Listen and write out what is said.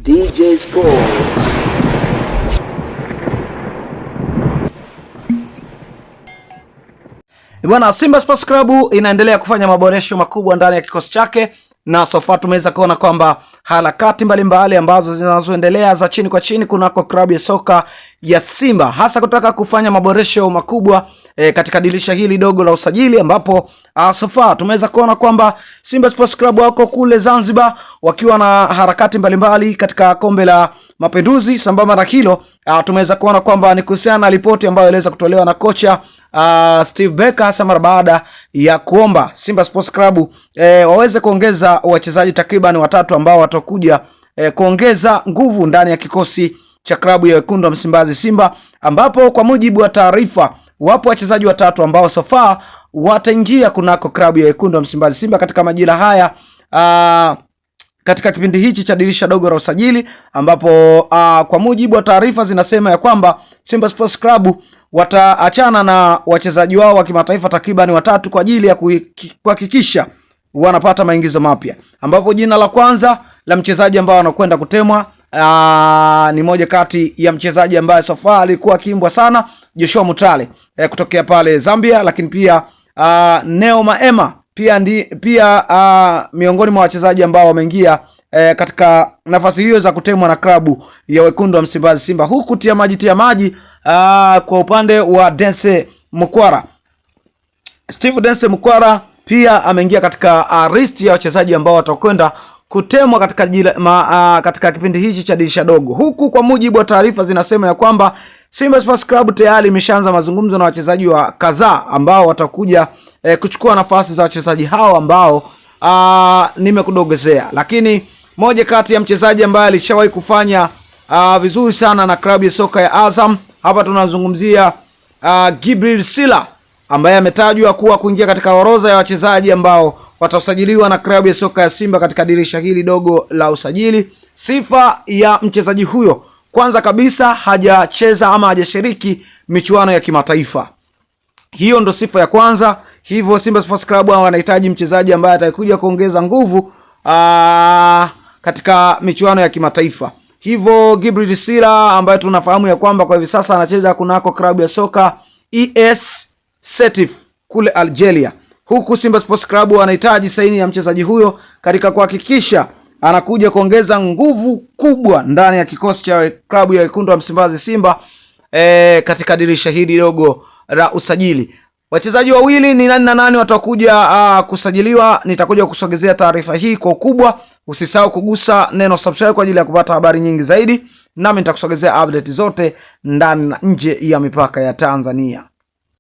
DJ Sports. Bwana, Simba Sports Club inaendelea kufanya maboresho makubwa ndani ya kikosi chake, na sofa tumeweza kuona kwamba harakati mbalimbali ambazo zinazoendelea za chini kwa chini kunako klabu ya soka ya Simba, hasa kutaka kufanya maboresho makubwa katika dirisha hili dogo la usajili, ambapo sofa tumeweza kuona kwamba Simba Sports Club wako kule Zanzibar wakiwa na harakati mbalimbali katika kombe la Mapinduzi. Sambamba na hilo, tumeweza kuona kwamba ni kuhusiana na ripoti ambayo iliweza kutolewa na kocha Steve Becker hasa mara baada ya kuomba Simba Sports Club waweze kuongeza wachezaji takriban watatu ambao watakuja kuongeza nguvu ndani ya kikosi cha klabu ya wekundu wa Msimbazi Simba, ambapo kwa mujibu wa taarifa wapo wachezaji watatu ambao sofa wataingia kunako klabu ya wekundu wa Msimbazi Simba katika majira haya katika kipindi hichi cha dirisha dogo la usajili, ambapo kwa mujibu wa taarifa zinasema ya kwamba Simba Sports Club wataachana na wachezaji wao wa kimataifa takriban watatu kwa ajili ya kuhakikisha wanapata maingizo mapya, ambapo jina la kwanza la mchezaji ambao anakwenda kutemwa ni moja kati ya mchezaji ambaye sofa alikuwa akiimbwa sana, Joshua Mutale kutokea pale Zambia, lakini pia Neo Maema pia miongoni mwa wachezaji ambao wameingia katika nafasi hiyo za kutemwa na klabu ya wekundu wa Msimbazi Simba, huku tia maji kwa upande wa Dense Mukwara. Steve Dense Mukwara pia ameingia katika list ya wachezaji ambao watakwenda kutemwa katika kipindi hichi cha dirisha dogo, huku kwa mujibu wa taarifa zinasema ya kwamba Simba Sports Club tayari imeshaanza mazungumzo na wachezaji wa kadhaa ambao watakuja kuchukua nafasi za wachezaji hao ambao nimekudogezea. Lakini moja kati ya mchezaji ambaye alishawahi kufanya vizuri sana na klabu ya soka ya Azam, hapa tunazungumzia Gibril Sila, ambaye ametajwa kuwa kuingia katika orodha ya wachezaji ambao watasajiliwa na klabu ya soka ya Simba katika dirisha hili dogo la usajili. Sifa ya mchezaji huyo, kwanza kabisa hajacheza ama hajashiriki michuano ya kimataifa. Hiyo ndo sifa ya kwanza. Hivyo Simba Sports Club wanahitaji mchezaji ambaye atakuja kuongeza nguvu katika michuano ya kimataifa. Hivyo Gibril Sila ambaye tunafahamu ya kwamba kwa hivi sasa anacheza kunako klabu ya soka ES Setif kule Algeria, huku Simba Sports Club wanahitaji saini ya mchezaji huyo katika kuhakikisha anakuja kuongeza nguvu kubwa ndani ya kikosi cha klabu ya wekundu wa Msimbazi Simba katika dirisha hili dogo la usajili. Wachezaji wawili ni nani na nani watakuja kusajiliwa, nitakuja kusogezea taarifa hii kwa ukubwa. Usisahau kugusa neno subscribe kwa ajili ya kupata habari nyingi zaidi, nami nitakusogezea update zote ndani na nje ya mipaka ya Tanzania.